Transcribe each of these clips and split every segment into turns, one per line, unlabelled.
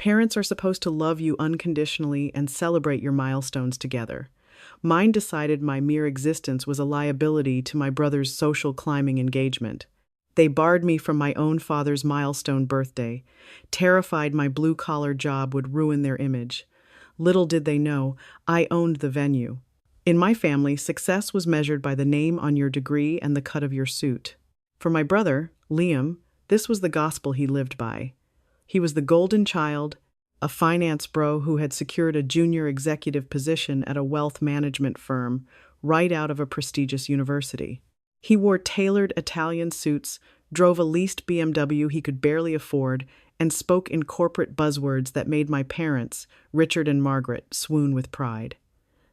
Parents are supposed to love you unconditionally and celebrate your milestones together. Mine decided my mere existence was a liability to my brother's social climbing engagement. They barred me from my own father's milestone birthday, terrified my blue-collar job would ruin their image. Little did they know, I owned the venue. In my family, success was measured by the name on your degree and the cut of your suit. For my brother, Liam, this was the gospel he lived by. He was the golden child, a finance bro who had secured a junior executive position at a wealth management firm right out of a prestigious university. He wore tailored Italian suits, drove a leased BMW he could barely afford, and spoke in corporate buzzwords that made my parents, Richard and Margaret, swoon with pride.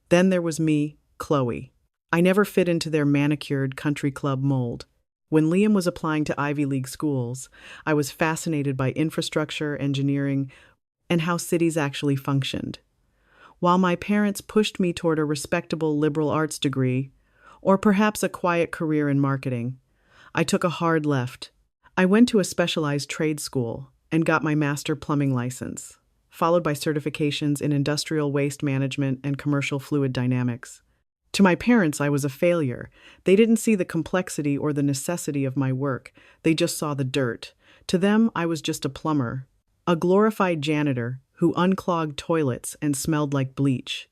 Then there was me, Chloe. I never fit into their manicured country club mold. When Liam was applying to Ivy League schools, I was fascinated by infrastructure, engineering, and how cities actually functioned. While my parents pushed me toward a respectable liberal arts degree, or perhaps a quiet career in marketing, I took a hard left. I went to a specialized trade school and got my master plumbing license, followed by certifications in industrial waste management and commercial fluid dynamics. To my parents, I was a failure. They didn't see the complexity or the necessity of my work. They just saw the dirt. To them, I was just a plumber, a glorified janitor who unclogged toilets and smelled like bleach.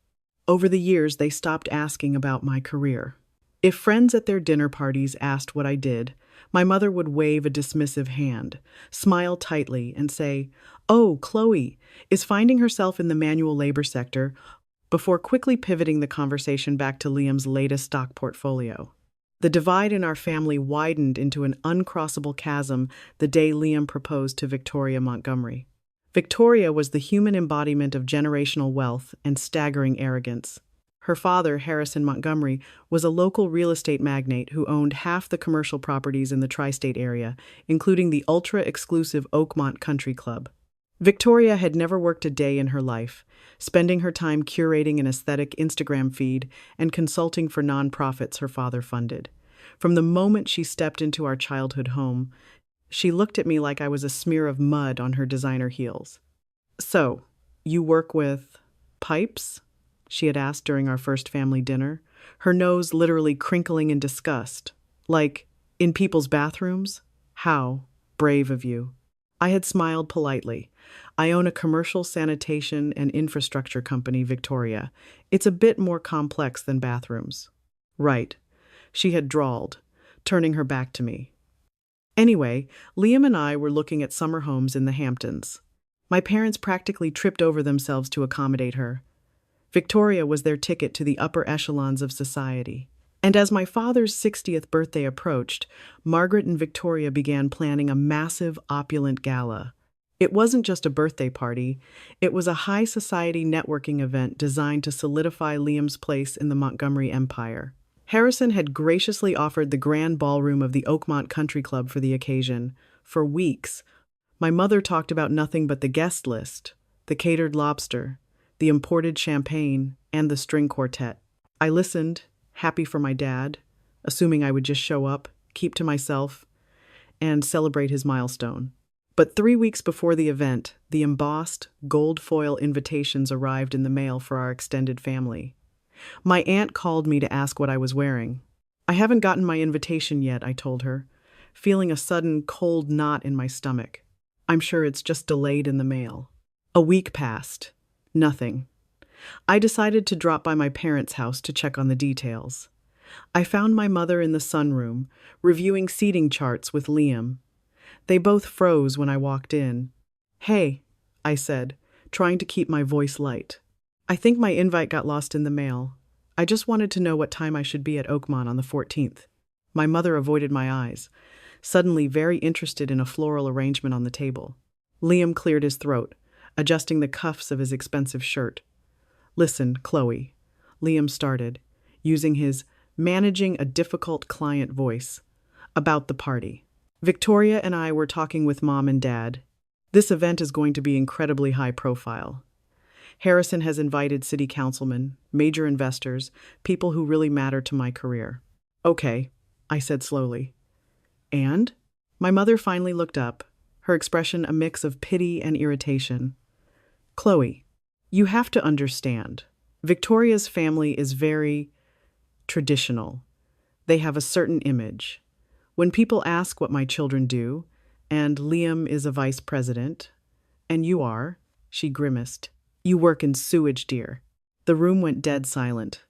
Over the years, they stopped asking about my career. If friends at their dinner parties asked what I did, my mother would wave a dismissive hand, smile tightly, and say, "Oh, Chloe is finding herself in the manual labor sector," before quickly pivoting the conversation back to Liam's latest stock portfolio. The divide in our family widened into an uncrossable chasm the day Liam proposed to Victoria Montgomery. Victoria was the human embodiment of generational wealth and staggering arrogance. Her father, Harrison Montgomery, was a local real estate magnate who owned half the commercial properties in the tri-state area, including the ultra-exclusive Oakmont Country Club. Victoria had never worked a day in her life, spending her time curating an aesthetic Instagram feed and consulting for nonprofits her father funded. From the moment she stepped into our childhood home, she looked at me like I was a smear of mud on her designer heels. "So, you work with pipes?" she had asked during our first family dinner, her nose literally crinkling in disgust. "Like, in people's bathrooms? How brave of you." I had smiled politely. "I own a commercial sanitation and infrastructure company, Victoria. It's a bit more complex than bathrooms." "Right," she had drawled, turning her back to me. Anyway, Liam and I were looking at summer homes in the Hamptons. My parents practically tripped over themselves to accommodate her. Victoria was their ticket to the upper echelons of society. And as my father's 60th birthday approached, Margaret and Victoria began planning a massive, opulent gala. It wasn't just a birthday party, it was a high society networking event designed to solidify Liam's place in the Montgomery Empire. Harrison had graciously offered the grand ballroom of the Oakmont Country Club for the occasion. For weeks, my mother talked about nothing but the guest list, the catered lobster, the imported champagne, and the string quartet. I listened, happy for my dad, assuming I would just show up, keep to myself, and celebrate his milestone. But 3 weeks before the event, the embossed, gold foil invitations arrived in the mail for our extended family. My aunt called me to ask what I was wearing. "I haven't gotten my invitation yet," I told her, feeling a sudden cold knot in my stomach. "I'm sure it's just delayed in the mail." A week passed. Nothing. I decided to drop by my parents' house to check on the details. I found my mother in the sunroom, reviewing seating charts with Liam. They both froze when I walked in. "Hey," I said, trying to keep my voice light. "I think my invite got lost in the mail. I just wanted to know what time I should be at Oakmont on the 14th. My mother avoided my eyes, suddenly very interested in a floral arrangement on the table. Liam cleared his throat, adjusting the cuffs of his expensive shirt. "Listen, Chloe," Liam started, using his managing a difficult client voice, "about the party. Victoria and I were talking with Mom and Dad. This event is going to be incredibly high profile. Harrison has invited city councilmen, major investors, people who really matter to my career." "Okay," I said slowly. "And?" My mother finally looked up, her expression a mix of pity and irritation. Chloe, you have to understand. Victoria's family is very traditional. They have a certain image. When people ask what my children do, and Liam is a vice president, and you are, she grimaced. You work in sewage, dear. The room went dead silent.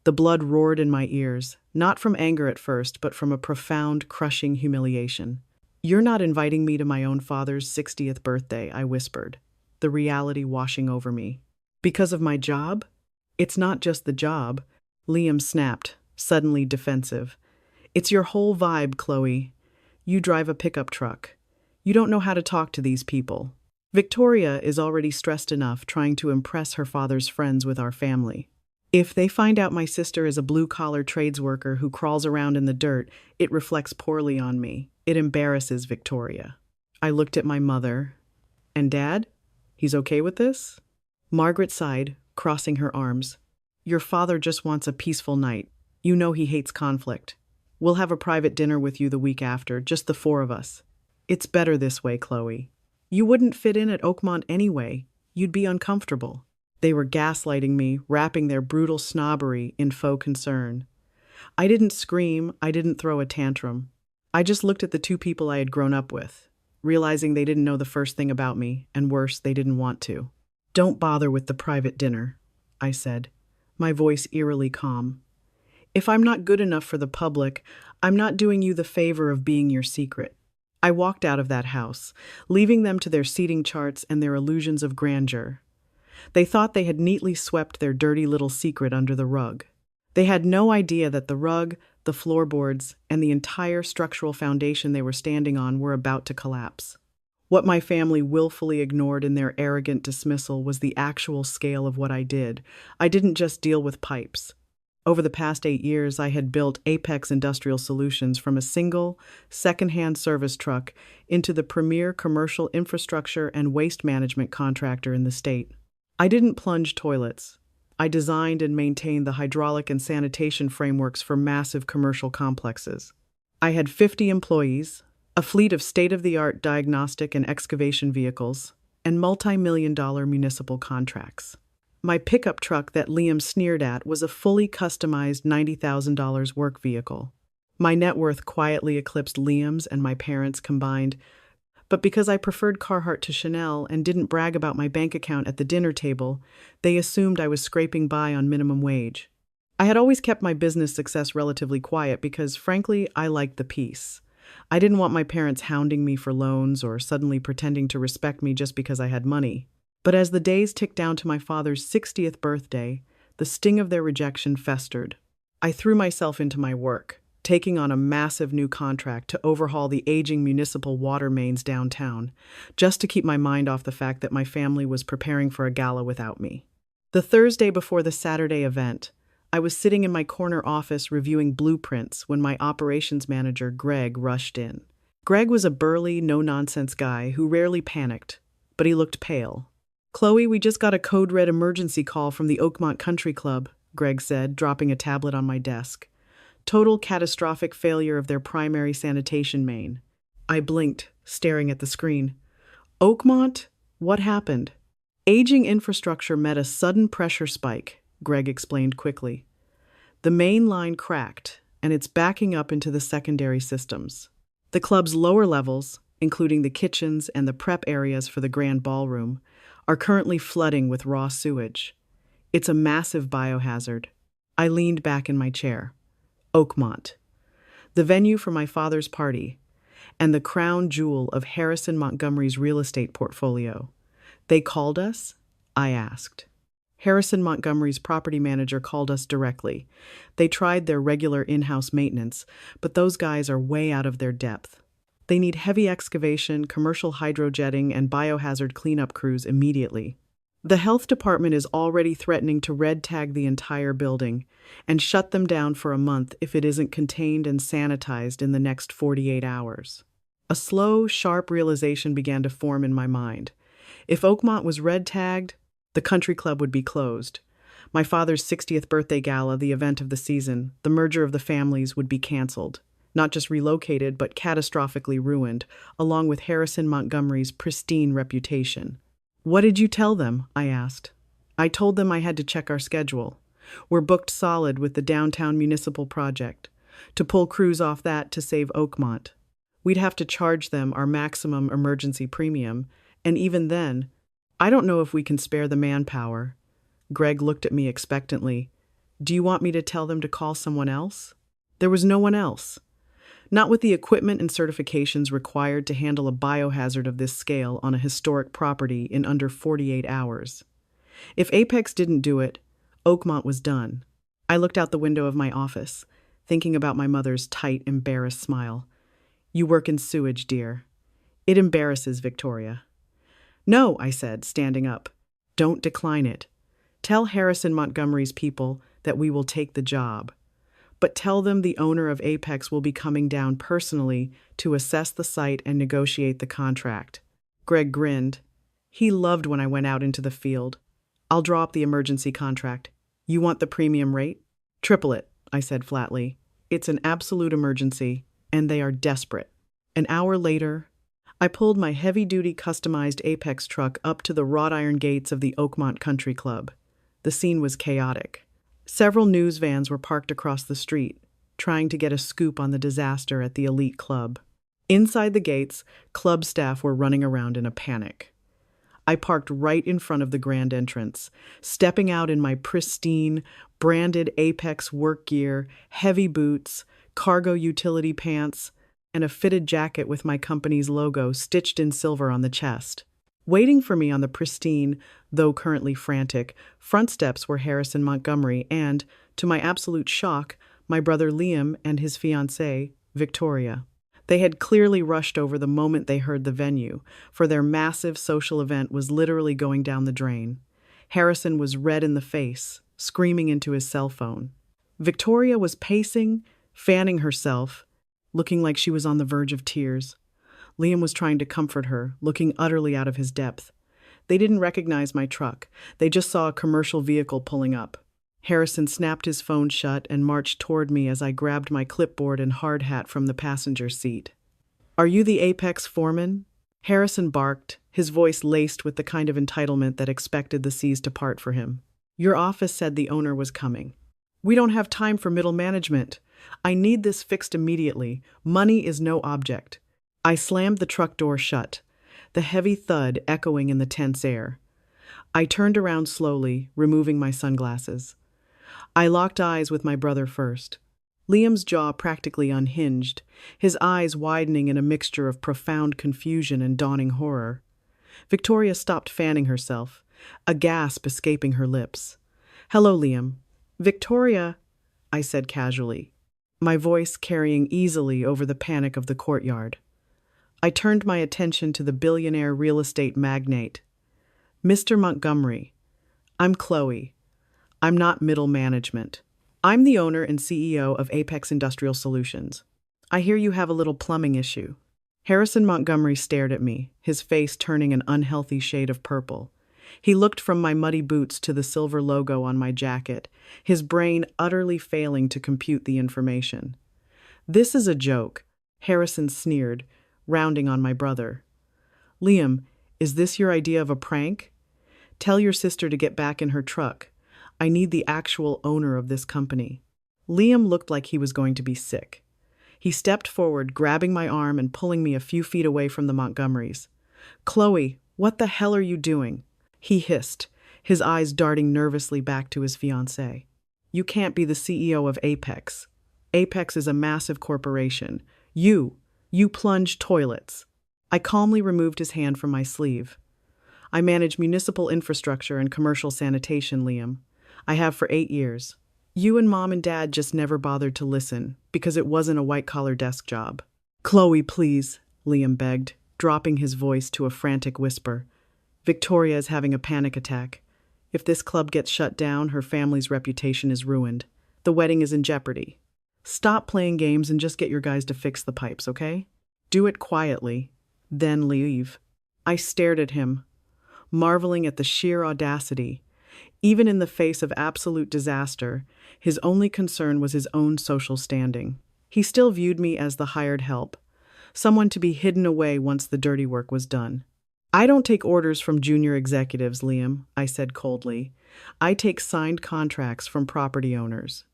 The blood roared in my ears, not from anger at first, but from a profound, crushing humiliation. You're not inviting me to my own father's 60th birthday, I whispered, the reality washing over me. Because of my job? It's not just the job, Liam snapped, suddenly defensive. It's your whole vibe, Chloe. You drive a pickup truck. You don't know how to talk to these people. Victoria is already stressed enough trying to impress her father's friends with our family. If they find out my sister is a blue-collar tradesworker who crawls around in the dirt, it reflects poorly on me. It embarrasses Victoria. I looked at my mother. And Dad? He's okay with this? Margaret sighed, crossing her arms. Your father just wants a peaceful night. You know he hates conflict. We'll have a private dinner with you the week after, just the four of us. It's better this way, Chloe. You wouldn't fit in at Oakmont anyway. You'd be uncomfortable. They were gaslighting me, wrapping their brutal snobbery in faux concern. I didn't scream, I didn't throw a tantrum. I just looked at the two people I had grown up with, realizing they didn't know the first thing about me, and worse, they didn't want to. Don't bother with the private dinner, I said, my voice eerily calm. If I'm not good enough for the public, I'm not doing you the favor of being your secret. I walked out of that house, leaving them to their seating charts and their illusions of grandeur. They thought they had neatly swept their dirty little secret under the rug. They had no idea that the rug, the floorboards, and the entire structural foundation they were standing on were about to collapse. What my family willfully ignored in their arrogant dismissal was the actual scale of what I did. I didn't just deal with pipes. Over the past 8 years, I had built Apex Industrial Solutions from a single, second-hand service truck into the premier commercial infrastructure and waste management contractor in the state. I didn't plunge toilets. I designed and maintained the hydraulic and sanitation frameworks for massive commercial complexes. I had 50 employees, a fleet of state-of-the-art diagnostic and excavation vehicles, and multi-million-dollar municipal contracts. My pickup truck that Liam sneered at was a fully customized $90,000 work vehicle. My net worth quietly eclipsed Liam's and my parents combined, but because I preferred Carhartt to Chanel and didn't brag about my bank account at the dinner table, they assumed I was scraping by on minimum wage. I had always kept my business success relatively quiet because, frankly, I liked the peace. I didn't want my parents hounding me for loans or suddenly pretending to respect me just because I had money. But as the days ticked down to my father's 60th birthday, the sting of their rejection festered. I threw myself into my work, taking on a massive new contract to overhaul the aging municipal water mains downtown, just to keep my mind off the fact that my family was preparing for a gala without me. The Thursday before the Saturday event, I was sitting in my corner office reviewing blueprints when my operations manager, Greg, rushed in. Greg was a burly, no-nonsense guy who rarely panicked, but he looked pale. Chloe, we just got a code red emergency call from the Oakmont Country Club, Greg said, dropping a tablet on my desk. Total catastrophic failure of their primary sanitation main. I blinked, staring at the screen. Oakmont? What happened? Aging infrastructure met a sudden pressure spike, Greg explained quickly. The main line cracked, and it's backing up into the secondary systems. The club's lower levels, including the kitchens and the prep areas for the grand ballroom, are currently flooding with raw sewage. It's a massive biohazard. I leaned back in my chair. Oakmont, the venue for my father's party, and the crown jewel of Harrison Montgomery's real estate portfolio. They called us? I asked. Harrison Montgomery's property manager called us directly. They tried their regular in-house maintenance, but those guys are way out of their depth. They need heavy excavation, commercial hydrojetting, and biohazard cleanup crews immediately. The health department is already threatening to red tag the entire building and shut them down for a month if it isn't contained and sanitized in the next 48 hours. A slow, sharp realization began to form in my mind. If Oakmont was red tagged, the country club would be closed. My father's 60th birthday gala, the event of the season, the merger of the families, would be canceled. Not just relocated, but catastrophically ruined, along with Harrison Montgomery's pristine reputation. What did you tell them? I asked. I told them I had to check our schedule. We're booked solid with the downtown municipal project. To pull crews off that to save Oakmont. We'd have to charge them our maximum emergency premium, and even then, I don't know if we can spare the manpower. Greg looked at me expectantly. Do you want me to tell them to call someone else? There was no one else. Not with the equipment and certifications required to handle a biohazard of this scale on a historic property in under 48 hours. If Apex didn't do it, Oakmont was done. I looked out the window of my office, thinking about my mother's tight, embarrassed smile. You work in sewage, dear. It embarrasses Victoria. No, I said, standing up. Don't decline it. Tell Harrison Montgomery's people that we will take the job. But tell them the owner of Apex will be coming down personally to assess the site and negotiate the contract. Greg grinned. He loved when I went out into the field. I'll draw up the emergency contract. You want the premium rate? Triple it, I said flatly. It's an absolute emergency, and they are desperate. An hour later, I pulled my heavy-duty customized Apex truck up to the wrought iron gates of the Oakmont Country Club. The scene was chaotic. Several news vans were parked across the street, trying to get a scoop on the disaster at the elite club. Inside the gates, club staff were running around in a panic. I parked right in front of the grand entrance, stepping out in my pristine, branded Apex work gear, heavy boots, cargo utility pants, and a fitted jacket with my company's logo stitched in silver on the chest. Waiting for me on the pristine, though currently frantic, front steps were Harrison Montgomery and, to my absolute shock, my brother Liam and his fiancée, Victoria. They had clearly rushed over the moment they heard the venue, for their massive social event was literally going down the drain. Harrison was red in the face, screaming into his cell phone. Victoria was pacing, fanning herself, looking like she was on the verge of tears. Liam was trying to comfort her, looking utterly out of his depth. They didn't recognize my truck. They just saw a commercial vehicle pulling up. Harrison snapped his phone shut and marched toward me as I grabbed my clipboard and hard hat from the passenger seat. Are you the Apex foreman? Harrison barked, his voice laced with the kind of entitlement that expected the seas to part for him. Your office said the owner was coming. We don't have time for middle management. I need this fixed immediately. Money is no object. I slammed the truck door shut, the heavy thud echoing in the tense air. I turned around slowly, removing my sunglasses. I locked eyes with my brother first. Liam's jaw practically unhinged, his eyes widening in a mixture of profound confusion and dawning horror. Victoria stopped fanning herself, a gasp escaping her lips. Hello, Liam. Victoria, I said casually, my voice carrying easily over the panic of the courtyard. I turned my attention to the billionaire real estate magnate. Mr. Montgomery, I'm Chloe. I'm not middle management. I'm the owner and CEO of Apex Industrial Solutions. I hear you have a little plumbing issue. Harrison Montgomery stared at me, his face turning an unhealthy shade of purple. He looked from my muddy boots to the silver logo on my jacket, his brain utterly failing to compute the information. This is a joke, Harrison sneered, rounding on my brother. Liam, is this your idea of a prank? Tell your sister to get back in her truck. I need the actual owner of this company. Liam looked like he was going to be sick. He stepped forward, grabbing my arm and pulling me a few feet away from the Montgomerys. Chloe, what the hell are you doing? He hissed, his eyes darting nervously back to his fiancée. You can't be the CEO of Apex. Apex is a massive corporation. You plunge toilets. I calmly removed his hand from my sleeve. I manage municipal infrastructure and commercial sanitation, Liam. I have for 8 years. You and Mom and Dad just never bothered to listen because it wasn't a white-collar desk job. Chloe, please, Liam begged, dropping his voice to a frantic whisper. Victoria is having a panic attack. If this club gets shut down, her family's reputation is ruined. The wedding is in jeopardy. Stop playing games and just get your guys to fix the pipes, okay? Do it quietly, then leave. I stared at him, marveling at the sheer audacity. Even in the face of absolute disaster, his only concern was his own social standing. He still viewed me as the hired help, someone to be hidden away once the dirty work was done. I don't take orders from junior executives, Liam, I said coldly. I take signed contracts from property owners.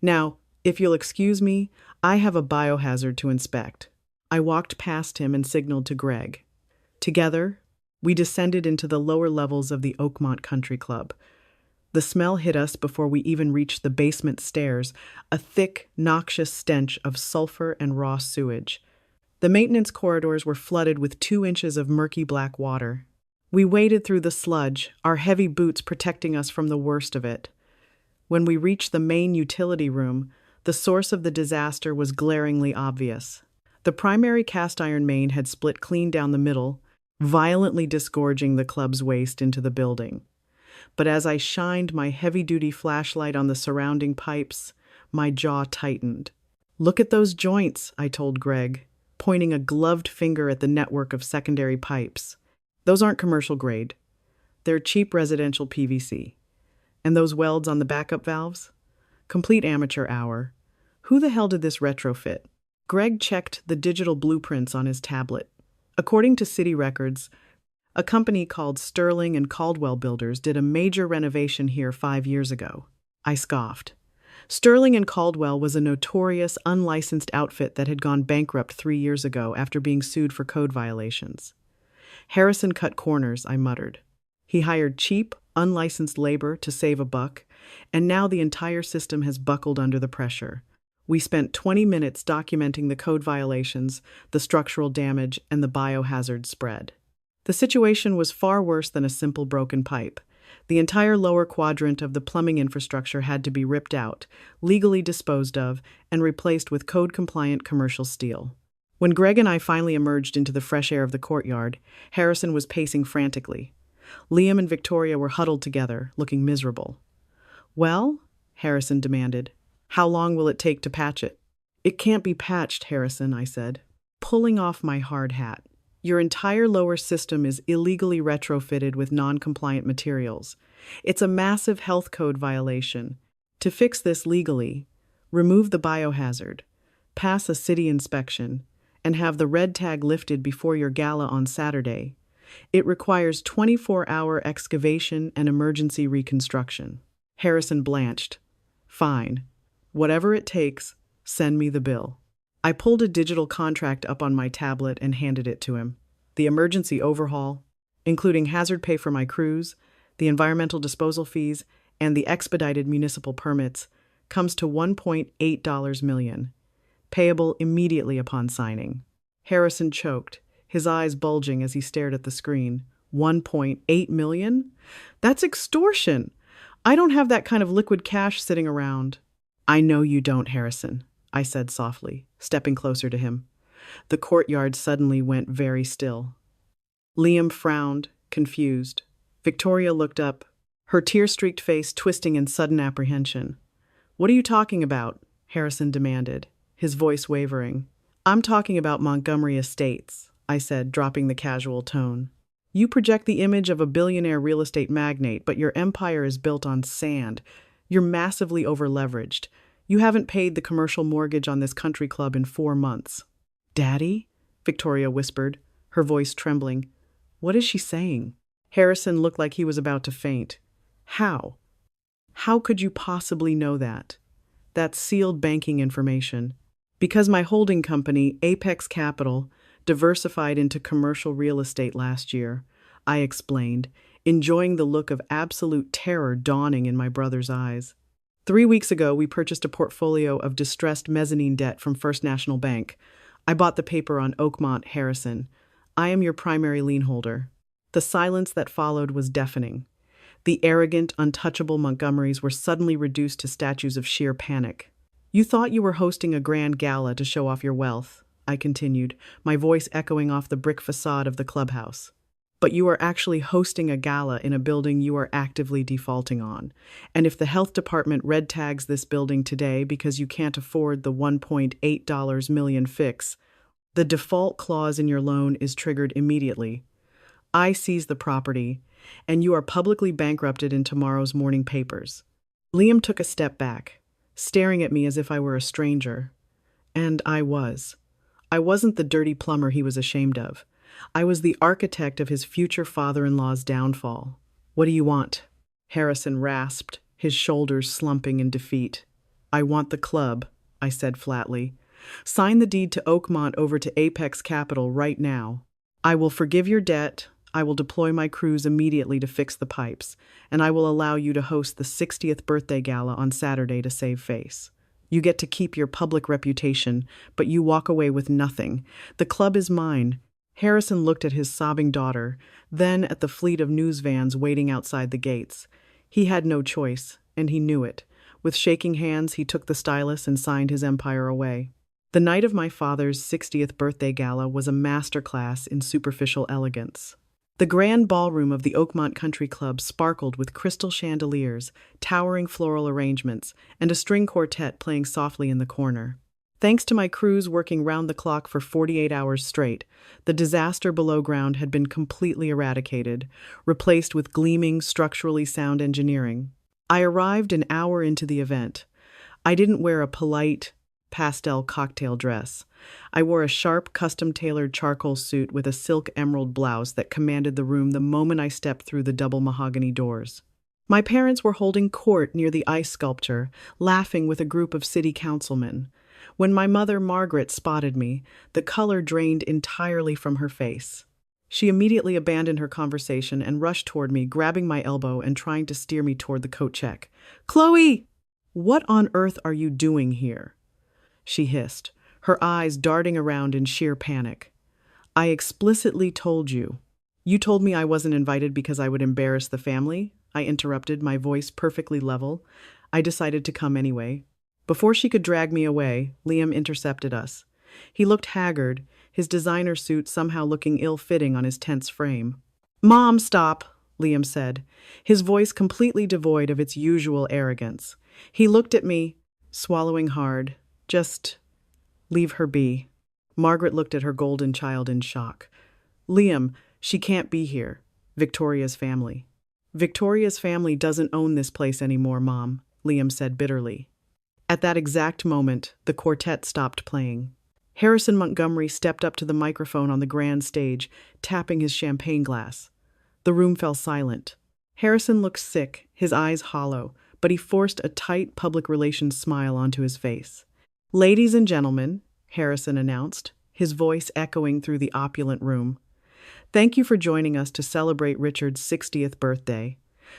Now, if you'll excuse me, I have a biohazard to inspect. I walked past him and signaled to Greg. Together, we descended into the lower levels of the Oakmont Country Club. The smell hit us before we even reached the basement stairs, a thick, noxious stench of sulfur and raw sewage. The maintenance corridors were flooded with 2 inches of murky black water. We waded through the sludge, our heavy boots protecting us from the worst of it. When we reached the main utility room, the source of the disaster was glaringly obvious. The primary cast iron main had split clean down the middle, violently disgorging the club's waste into the building. But as I shined my heavy-duty flashlight on the surrounding pipes, my jaw tightened. "Look at those joints," I told Greg, pointing a gloved finger at the network of secondary pipes. "Those aren't commercial grade. They're cheap residential PVC. And those welds on the backup valves? Complete amateur hour. Who the hell did this retrofit?" Greg checked the digital blueprints on his tablet. According to city records, a company called Sterling and Caldwell Builders did a major renovation here 5 years ago. I scoffed. Sterling and Caldwell was a notorious, unlicensed outfit that had gone bankrupt 3 years ago after being sued for code violations. "Harrison cut corners," I muttered. "He hired cheap, unlicensed labor to save a buck, and now the entire system has buckled under the pressure." We spent 20 minutes documenting the code violations, the structural damage, and the biohazard spread. The situation was far worse than a simple broken pipe. The entire lower quadrant of the plumbing infrastructure had to be ripped out, legally disposed of, and replaced with code-compliant commercial steel. When Greg and I finally emerged into the fresh air of the courtyard, Harrison was pacing frantically. Liam and Victoria were huddled together, looking miserable. "Well?" Harrison demanded. "How long will it take to patch it?" "It can't be patched, Harrison," I said, pulling off my hard hat. "Your entire lower system is illegally retrofitted with non-compliant materials. It's a massive health code violation. To fix this legally, remove the biohazard, pass a city inspection, and have the red tag lifted before your gala on Saturday. It requires 24-hour excavation and emergency reconstruction." Harrison blanched. "Fine. Whatever it takes, send me the bill." I pulled a digital contract up on my tablet and handed it to him. The emergency overhaul, including hazard pay for my crews, the environmental disposal fees, and the expedited municipal permits, comes to $1.8 million, payable immediately upon signing. Harrison choked, his eyes bulging as he stared at the screen. $1.8 million? That's extortion! I don't have that kind of liquid cash sitting around. "I know you don't, Harrison," I said softly, stepping closer to him. The courtyard suddenly went very still. Liam frowned, confused. Victoria looked up, her tear-streaked face twisting in sudden apprehension. "What are you talking about?" Harrison demanded, his voice wavering. "I'm talking about Montgomery Estates," I said, dropping the casual tone. "You project the image of a billionaire real estate magnate, but your empire is built on sand. You're massively over-leveraged. You haven't paid the commercial mortgage on this country club in 4 months. "Daddy?" Victoria whispered, her voice trembling. "What is she saying?" Harrison looked like he was about to faint. "How? How could you possibly know that? That's sealed banking information. Because my holding company, Apex Capital, diversified into commercial real estate last year," I explained, enjoying the look of absolute terror dawning in my brother's eyes. 3 weeks ago, we purchased a portfolio of distressed mezzanine debt from First National Bank. I bought the paper on Oakmont, Harrison. I am your primary lien holder." The silence that followed was deafening. The arrogant, untouchable Montgomerys were suddenly reduced to statues of sheer panic. "You thought you were hosting a grand gala to show off your wealth," I continued, my voice echoing off the brick facade of the clubhouse. "But you are actually hosting a gala in a building you are actively defaulting on. And if the health department red tags this building today because you can't afford the $1.8 million fix, the default clause in your loan is triggered immediately. I seize the property, and you are publicly bankrupted in tomorrow's morning papers." Liam took a step back, staring at me as if I were a stranger. And I was. I wasn't the dirty plumber he was ashamed of. I was the architect of his future father-in-law's downfall. "What do you want?" Harrison rasped, his shoulders slumping in defeat. "I want the club," I said flatly. "Sign the deed to Oakmont over to Apex Capital right now. I will forgive your debt, I will deploy my crews immediately to fix the pipes, and I will allow you to host the 60th birthday gala on Saturday to save face. You get to keep your public reputation, but you walk away with nothing. The club is mine." Harrison looked at his sobbing daughter, then at the fleet of news vans waiting outside the gates. He had no choice, and he knew it. With shaking hands, he took the stylus and signed his empire away. The night of my father's 60th birthday gala was a masterclass in superficial elegance. The grand ballroom of the Oakmont Country Club sparkled with crystal chandeliers, towering floral arrangements, and a string quartet playing softly in the corner. Thanks to my crews working round the clock for 48 hours straight, the disaster below ground had been completely eradicated, replaced with gleaming, structurally sound engineering. I arrived an hour into the event. I didn't wear a polite, pastel cocktail dress. I wore a sharp, custom-tailored charcoal suit with a silk emerald blouse that commanded the room the moment I stepped through the double mahogany doors. My parents were holding court near the ice sculpture, laughing with a group of city councilmen. When my mother, Margaret, spotted me, the color drained entirely from her face. She immediately abandoned her conversation and rushed toward me, grabbing my elbow and trying to steer me toward the coat check. "Chloe! What on earth are you doing here?" she hissed, her eyes darting around in sheer panic. "I explicitly told you." "You told me I wasn't invited because I would embarrass the family?" I interrupted, my voice perfectly level. I decided to come anyway. Before she could drag me away, Liam intercepted us. He looked haggard, his designer suit somehow looking ill-fitting on his tense frame. "Mom, stop," Liam said, his voice completely devoid of its usual arrogance. He looked at me, swallowing hard. "Just leave her be." Margaret looked at her golden child in shock. "Liam, she can't be here. Victoria's family." "Victoria's family doesn't own this place anymore, Mom," Liam said bitterly. At that exact moment, the quartet stopped playing. Harrison Montgomery stepped up to the microphone on the grand stage, tapping his champagne glass. The room fell silent. Harrison looked sick, his eyes hollow, but he forced a tight public relations smile onto his face. "Ladies and gentlemen," Harrison announced, his voice echoing through the opulent room, "thank you for joining us to celebrate Richard's 60th birthday.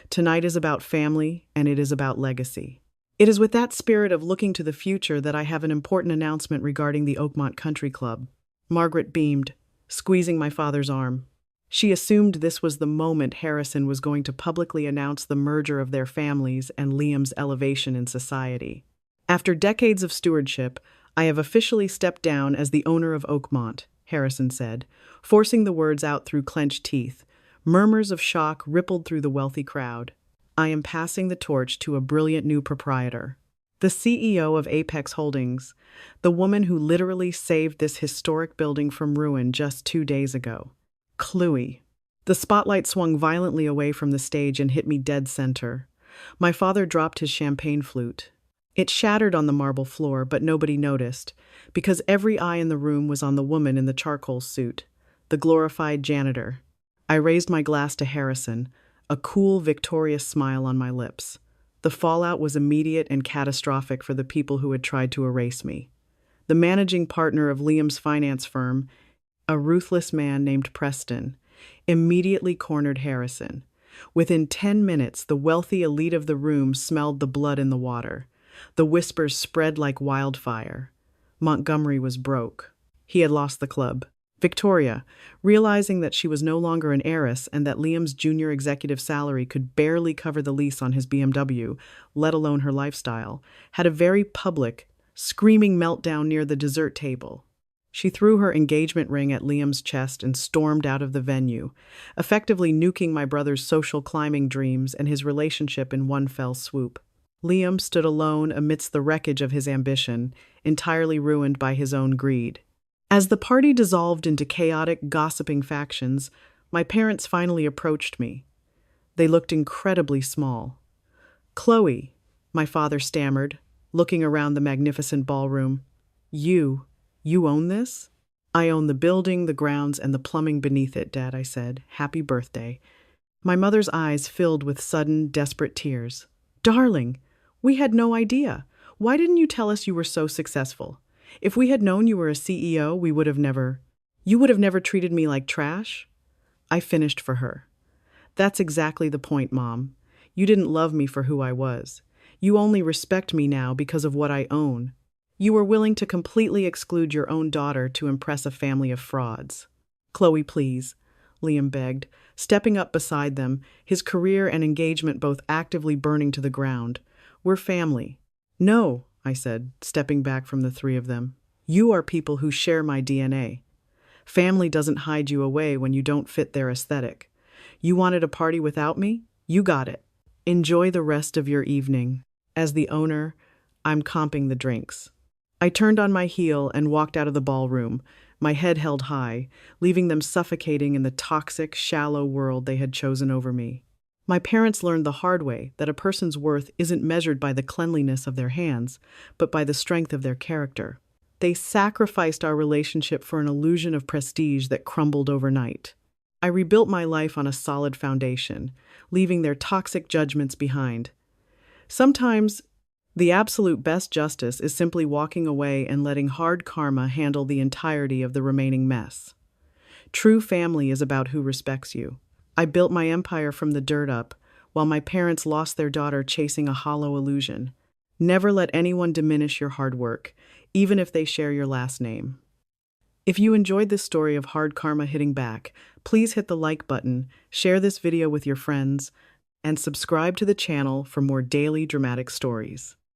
Tonight is about family, and it is about legacy. It is with that spirit of looking to the future that I have an important announcement regarding the Oakmont Country Club." Margaret beamed, squeezing my father's arm. She assumed this was the moment Harrison was going to publicly announce the merger of their families and Liam's elevation in society. "After decades of stewardship, I have officially stepped down as the owner of Oakmont," Harrison said, forcing the words out through clenched teeth. Murmurs of shock rippled through the wealthy crowd. "I am passing the torch to a brilliant new proprietor. The CEO of Apex Holdings, the woman who literally saved this historic building from ruin just 2 days ago. Chloe." The spotlight swung violently away from the stage and hit me dead center. My father dropped his champagne flute. It shattered on the marble floor, but nobody noticed, because every eye in the room was on the woman in the charcoal suit, the glorified janitor. I raised my glass to Harrison, a cool, victorious smile on my lips. The fallout was immediate and catastrophic for the people who had tried to erase me. The managing partner of Liam's finance firm, a ruthless man named Preston, immediately cornered Harrison. Within 10 minutes, the wealthy elite of the room smelled the blood in the water. The whispers spread like wildfire. Montgomery was broke. He had lost the club. Victoria, realizing that she was no longer an heiress and that Liam's junior executive salary could barely cover the lease on his BMW, let alone her lifestyle, had a very public, screaming meltdown near the dessert table. She threw her engagement ring at Liam's chest and stormed out of the venue, effectively nuking my brother's social climbing dreams and his relationship in one fell swoop. Liam stood alone amidst the wreckage of his ambition, entirely ruined by his own greed. As the party dissolved into chaotic, gossiping factions, my parents finally approached me. They looked incredibly small. "Chloe," my father stammered, looking around the magnificent ballroom. You own this?" I own the building, the grounds, and the plumbing beneath it, Dad, I said. Happy birthday. My mother's eyes filled with sudden, desperate tears. Darling, we had no idea. Why didn't you tell us you were so successful? If we had known you were a CEO, we would have never. You would have never treated me like trash? I finished for her. That's exactly the point, Mom. You didn't love me for who I was. You only respect me now because of what I own. You were willing to completely exclude your own daughter to impress a family of frauds. Chloe, please, Liam begged, stepping up beside them, his career and engagement both actively burning to the ground. We're family. No, I said, stepping back from the three of them. You are people who share my DNA. Family doesn't hide you away when you don't fit their aesthetic. You wanted a party without me? You got it. Enjoy the rest of your evening. As the owner, I'm comping the drinks. I turned on my heel and walked out of the ballroom, my head held high, leaving them suffocating in the toxic, shallow world they had chosen over me. My parents learned the hard way that a person's worth isn't measured by the cleanliness of their hands, but by the strength of their character. They sacrificed our relationship for an illusion of prestige that crumbled overnight. I rebuilt my life on a solid foundation, leaving their toxic judgments behind. Sometimes, the absolute best justice is simply walking away and letting hard karma handle the entirety of the remaining mess. True family is about who respects you. I built my empire from the dirt up, while my parents lost their daughter chasing a hollow illusion. Never let anyone diminish your hard work, even if they share your last name. If you enjoyed this story of hard karma hitting back, please hit the like button, share this video with your friends, and subscribe to the channel for more daily dramatic stories.